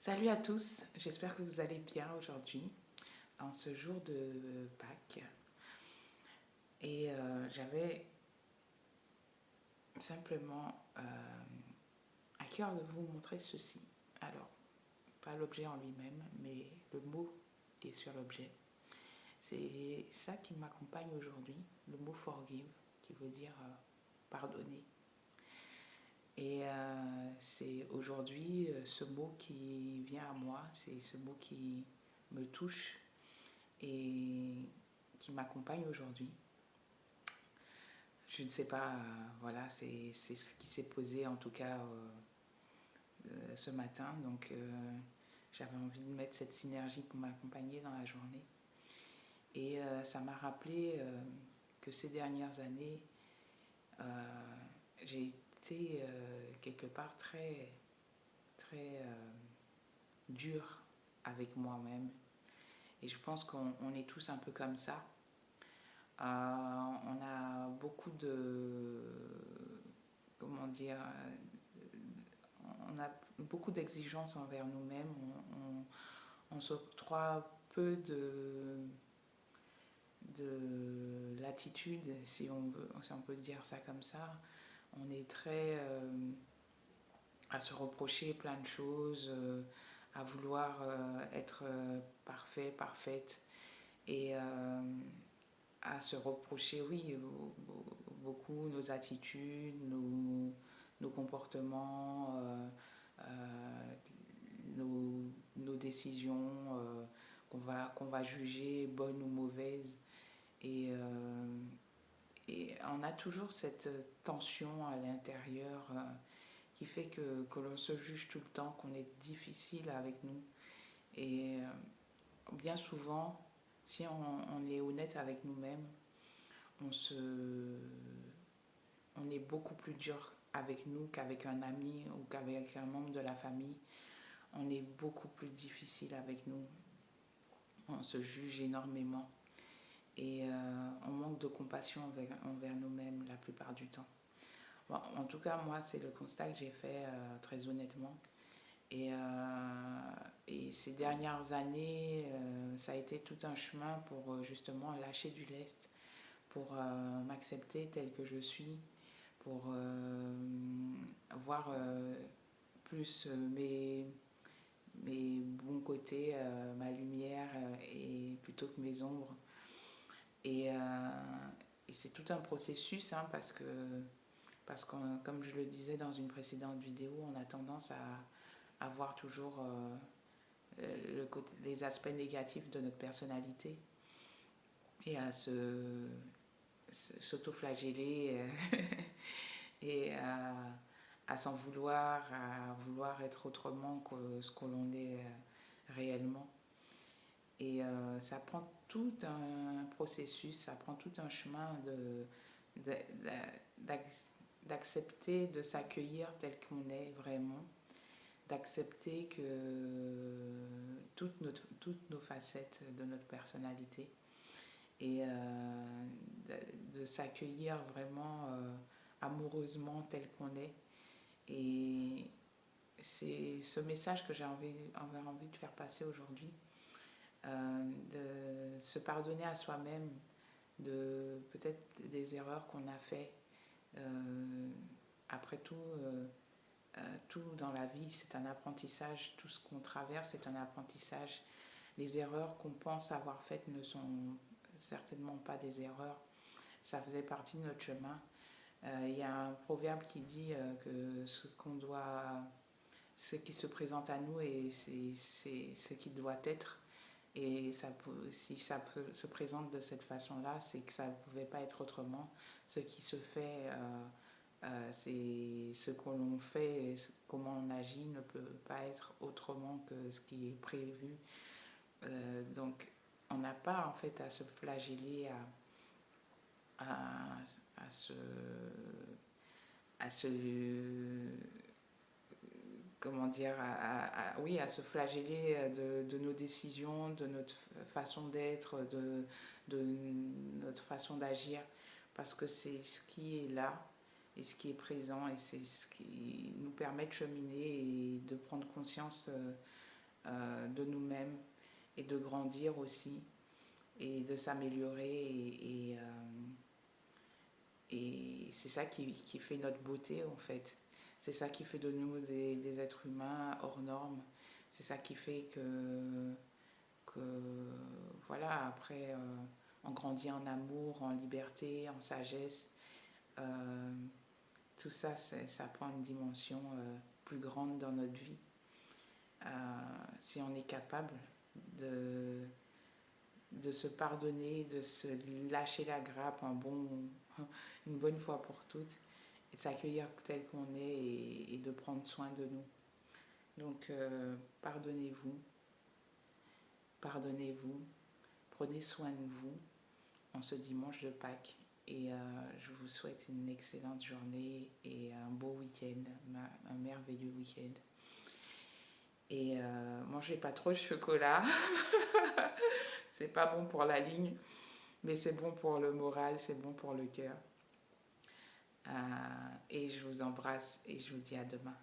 Salut à tous, j'espère que vous allez bien aujourd'hui, en ce jour de Pâques. Et j'avais simplement à cœur de vous montrer ceci. Alors, pas l'objet en lui-même, mais le mot qui est sur l'objet. C'est ça qui m'accompagne aujourd'hui, le mot forgive, qui veut dire pardonner. Et c'est aujourd'hui ce mot qui vient à moi, c'est ce mot qui me touche et qui m'accompagne aujourd'hui. Je ne sais pas, voilà, c'est ce qui s'est posé en tout cas ce matin. Donc j'avais envie de mettre cette synergie pour m'accompagner dans la journée. Et ça m'a rappelé que ces dernières années, j'ai été quelque part très dure avec moi-même. Et je pense qu'on est tous un peu comme ça. On a beaucoup de, comment dire, on a beaucoup d'exigences envers nous-mêmes. On s'octroie peu de latitude, si on peut dire ça comme ça. On est très à se reprocher plein de choses, à vouloir être parfait, parfaite. Et à se reprocher, oui, beaucoup nos attitudes, nos comportements, nos décisions qu'on va juger bonnes ou mauvaises. Et, et on a toujours cette tension à l'intérieur qui fait que l'on se juge tout le temps, qu'on est difficile avec nous. Et bien souvent, si on est honnête avec nous-mêmes, on est beaucoup plus dur avec nous qu'avec un ami ou qu'avec un membre de la famille. On est beaucoup plus difficile avec nous. On se juge énormément. Et on manque de compassion envers nous-mêmes la plupart du temps. Bon, en tout cas, moi, c'est le constat que j'ai fait très honnêtement. Et ces dernières années, ça a été tout un chemin pour justement lâcher du lest, pour m'accepter tel que je suis, pour voir plus mes bons côtés, ma lumière, et plutôt que mes ombres. Et, et c'est tout un processus, hein, parce que, comme je le disais dans une précédente vidéo, on a tendance à voir toujours les aspects négatifs de notre personnalité et à s'auto-flageller et à s'en vouloir, à vouloir être autrement que ce que l'on est réellement. Et ça prend tout un processus, ça prend tout un chemin d'accepter, de s'accueillir tel qu'on est vraiment, d'accepter que toutes nos facettes de notre personnalité et de s'accueillir vraiment amoureusement tel qu'on est. Et c'est ce message que j'ai envie de faire passer aujourd'hui, de se pardonner à soi-même de peut-être des erreurs qu'on a fait. Après tout, tout dans la vie, c'est un apprentissage. Tout ce qu'on traverse, c'est un apprentissage. Les erreurs qu'on pense avoir faites ne sont certainement pas des erreurs. Ça faisait partie de notre chemin. Il y a un proverbe qui dit que ce qui se présente à nous, et c'est ce qui doit être. Et si ça se présente de cette façon-là, c'est que ça ne pouvait pas être autrement. Ce qui se fait, c'est ce que l'on fait, et comment on agit ne peut pas être autrement que ce qui est prévu. Donc, on n'a pas en fait à se flageller, à se comment dire, oui, à se flageller de nos décisions, de notre façon d'être, de notre façon d'agir, parce que c'est ce qui est là et ce qui est présent, et c'est ce qui nous permet de cheminer et de prendre conscience de nous-mêmes et de grandir aussi et de s'améliorer et c'est ça qui fait notre beauté en fait. C'est ça qui fait de nous des êtres humains hors normes. C'est ça qui fait que voilà, après, on grandit en amour, en liberté, en sagesse. Euh, Tout ça, ça prend une dimension plus grande dans notre vie. Si on est capable de, de se pardonner, de se lâcher la grappe une bonne fois pour toutes, et de s'accueillir tel qu'on est et de prendre soin de nous. Donc, pardonnez-vous, pardonnez-vous, prenez soin de vous en ce dimanche de Pâques. Et je vous souhaite une excellente journée et un beau week-end, un merveilleux week-end. Et mangez pas trop de chocolat, c'est pas bon pour la ligne, mais c'est bon pour le moral, c'est bon pour le cœur. Et je vous embrasse et je vous dis à demain.